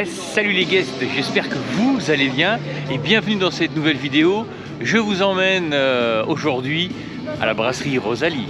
Salut les guests, j'espère que vous allez bien et bienvenue dans cette nouvelle vidéo. Je vous emmène aujourd'hui à la brasserie Rosalie.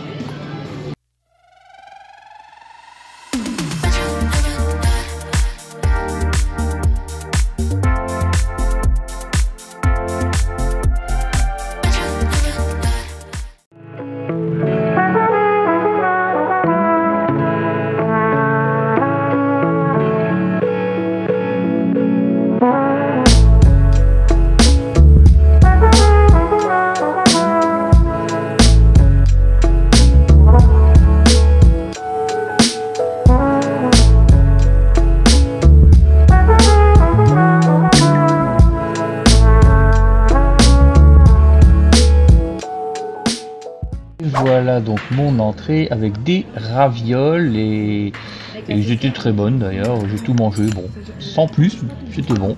Voilà donc mon entrée avec des ravioles et ils étaient très bonnes d'ailleurs, j'ai tout mangé, bon, sans plus, c'était bon.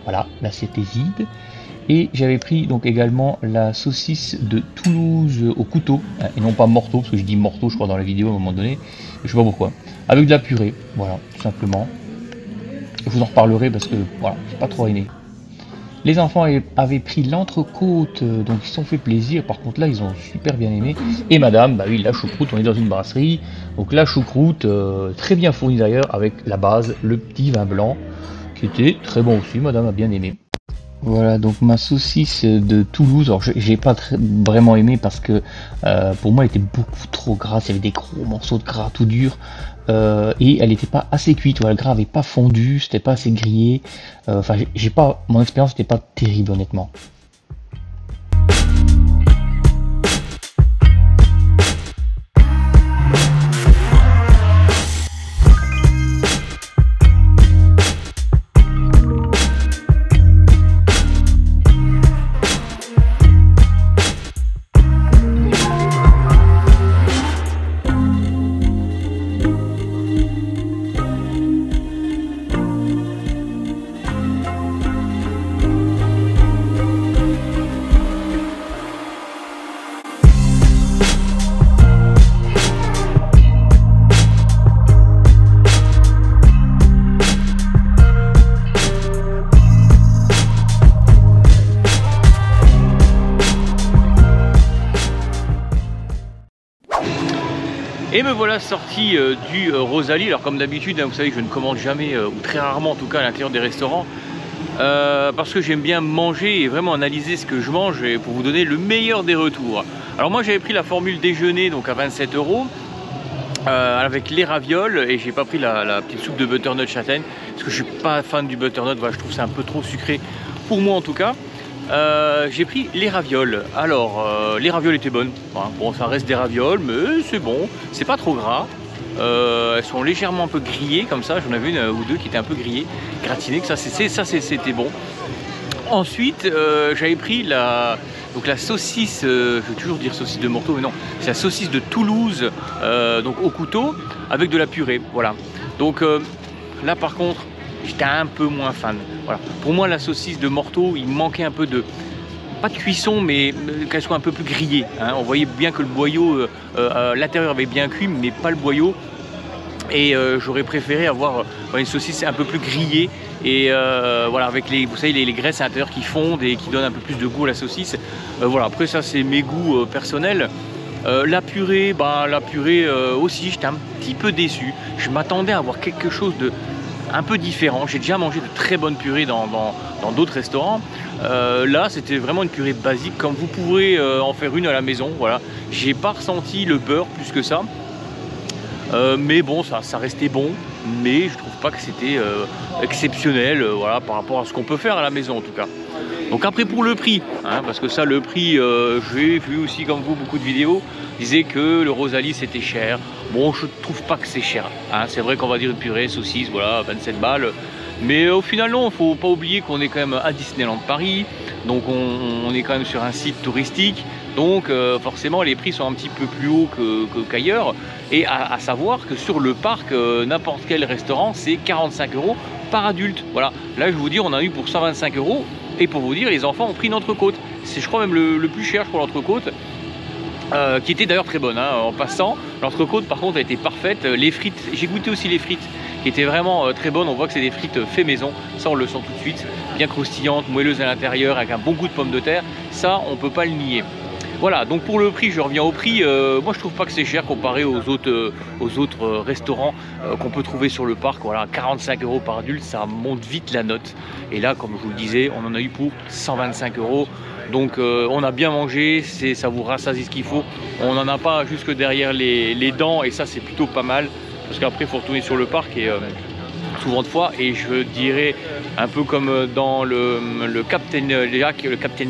Voilà, l'assiette est vide. Et j'avais pris donc également la saucisse de Toulouse au couteau, et non pas morteau, parce que je dis morteau je crois dans la vidéo à un moment donné, je sais pas pourquoi, avec de la purée, voilà, tout simplement. Je vous en reparlerai parce que voilà, j'ai pas trop aimé. Les enfants avaient pris l'entrecôte, donc ils se sont fait plaisir, par contre là ils ont super bien aimé. Et madame, bah oui, la choucroute, on est dans une brasserie, donc la choucroute, très bien fournie d'ailleurs, avec la base, le petit vin blanc, qui était très bon aussi, madame a bien aimé. Voilà donc ma saucisse de Toulouse, alors j'ai pas vraiment aimé parce que pour moi elle était beaucoup trop grasse, il y avait des gros morceaux de gras tout durs et elle n'était pas assez cuite, voilà, le gras avait pas fondu, c'était pas assez grillé, enfin mon expérience n'était pas terrible honnêtement. Et me voilà sorti du Rosalie. Alors comme d'habitude, hein, vous savez que je ne commande jamais, ou très rarement en tout cas à l'intérieur des restaurants, parce que j'aime bien manger et vraiment analyser ce que je mange et pour vous donner le meilleur des retours. Alors moi j'avais pris la formule déjeuner donc à 27 € avec les ravioles, et j'ai pas pris la petite soupe de butternut châtaigne parce que je suis pas fan du butternut, voilà, je trouve ça un peu trop sucré pour moi en tout cas. J'ai pris les ravioles. Alors les ravioles étaient bonnes, enfin, bon ça reste des ravioles mais c'est bon, c'est pas trop gras, elles sont légèrement un peu grillées comme ça, j'en avais une ou deux qui étaient un peu grillées, gratinées, que ça c'était bon. Ensuite j'avais pris la saucisse, je vais toujours dire saucisse de morteau mais non, c'est la saucisse de Toulouse, donc au couteau avec de la purée, voilà. Donc là par contre j'étais un peu moins fan. Voilà. Pour moi, la saucisse de morteau, il manquait un peu de, pas de cuisson, mais qu'elle soit un peu plus grillée. Hein. On voyait bien que le boyau, l'intérieur avait bien cuit, mais pas le boyau. Et j'aurais préféré avoir une saucisse un peu plus grillée. Et voilà, avec vous savez, les graisses à l'intérieur qui fondent et qui donnent un peu plus de goût à la saucisse. Voilà, après ça, c'est mes goûts personnels. La purée aussi, j'étais un petit peu déçu. Je m'attendais à avoir quelque chose de un peu différent. J'ai déjà mangé de très bonnes purées dans d'autres restaurants. Là c'était vraiment une purée basique comme vous pourrez en faire une à la maison. Voilà, j'ai pas ressenti le beurre plus que ça, mais bon ça restait bon, mais je trouve pas que c'était exceptionnel, voilà, par rapport à ce qu'on peut faire à la maison en tout cas. Donc après pour le prix, hein, parce que ça le prix, j'ai vu aussi comme vous beaucoup de vidéos disaient que le Rosalie c'était cher. Bon, je trouve pas que c'est cher, hein. C'est vrai qu'on va dire une purée, saucisse, voilà, 27 balles. Mais au final non, faut pas oublier qu'on est quand même à Disneyland Paris. Donc on est quand même sur un site touristique. Donc forcément les prix sont un petit peu plus hauts qu'ailleurs. Et à savoir que sur le parc, n'importe quel restaurant, c'est 45 € par adulte. Voilà, là je vous dis, on a eu pour 125 €. Et pour vous dire, les enfants ont pris une entrecôte. C'est je crois même le plus cher pour l'entrecôte. Qui était d'ailleurs très bonne, hein, en passant. L'entrecôte par contre a été parfaite. Les frites, j'ai goûté aussi les frites qui étaient vraiment très bonnes. On voit que c'est des frites fait maison, ça on le sent tout de suite. Bien croustillantes, moelleuses à l'intérieur, avec un bon goût de pommes de terre. Ça on peut pas le nier. Voilà, donc pour le prix, je reviens au prix. Moi je trouve pas que c'est cher comparé aux autres restaurants qu'on peut trouver sur le parc. Voilà, 45 € par adulte, ça monte vite la note. Et là, comme je vous le disais, on en a eu pour 125 €. Donc on a bien mangé, ça vous rassasie ce qu'il faut. On n'en a pas jusque derrière les dents et ça c'est plutôt pas mal. Parce qu'après il faut retourner sur le parc et souvent de fois. Et je dirais un peu comme dans le Captain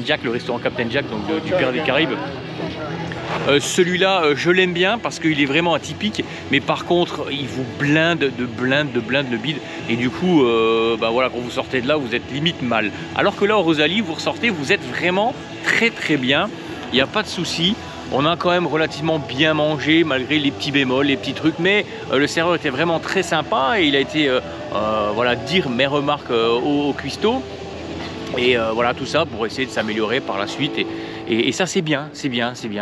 Jack, le restaurant Captain Jack, donc du Pirates des Caraïbes. Celui-là, je l'aime bien parce qu'il est vraiment atypique, mais par contre, il vous blinde le bide, et du coup, bah voilà, quand vous sortez de là, vous êtes limite mal. Alors que là, au Rosalie, vous ressortez, vous êtes vraiment très bien, il n'y a pas de souci. On a quand même relativement bien mangé, malgré les petits bémols, les petits trucs, mais le serveur était vraiment très sympa, et il a été, voilà, dire mes remarques au cuistot. Et voilà, tout ça pour essayer de s'améliorer par la suite. Et ça c'est bien,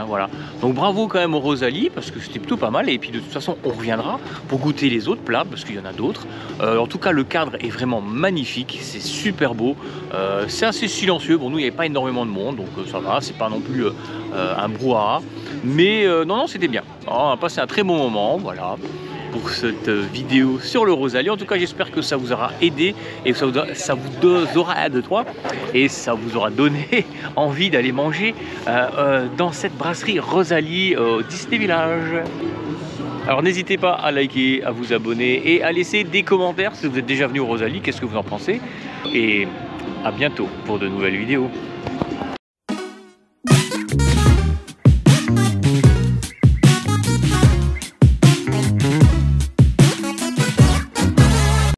voilà. Donc bravo quand même au Rosalie, parce que c'était plutôt pas mal. Et puis de toute façon on reviendra pour goûter les autres plats, parce qu'il y en a d'autres. En tout cas le cadre est vraiment magnifique, c'est super beau. C'est assez silencieux, bon nous il n'y avait pas énormément de monde, donc ça va, c'est pas non plus un brouhaha. Mais non, c'était bien. Alors, on a passé un très bon moment, voilà, pour cette vidéo sur le Rosalie. En tout cas, j'espère que ça vous aura aidé et que ça vous aura aidé, et ça vous aura donné envie d'aller manger dans cette brasserie Rosalie au Disney Village. Alors n'hésitez pas à liker, à vous abonner et à laisser des commentaires si vous êtes déjà venu au Rosalie, qu'est-ce que vous en pensez. Et à bientôt pour de nouvelles vidéos.